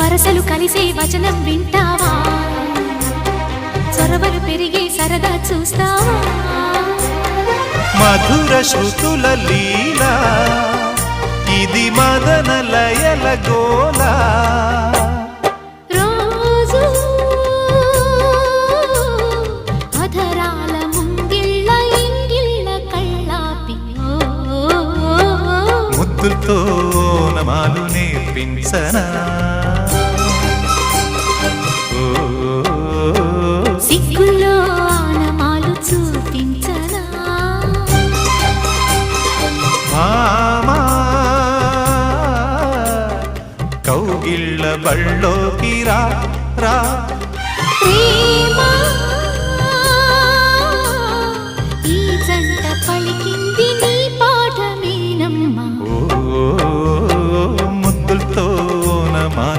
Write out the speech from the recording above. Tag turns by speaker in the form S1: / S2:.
S1: వరసలు కలిసే వచనం వింటావా చొరవలు పెరిగే సరదా చూస్తావా
S2: మధుర శృతుల లీలా ఇది మదన లయల గోలా
S1: రోజు అధరాల ముంగిళ్ళ ఇంగిళ్ళ కళ్ళాపి
S2: ముద్దుతో నమాలు నేర్పించనా
S1: సిగ్గుల్లో ఆనమాలు చూపించనా
S2: మామా కౌగిళ్ళ బళ్ళోకి రా రా
S1: ప్రేమ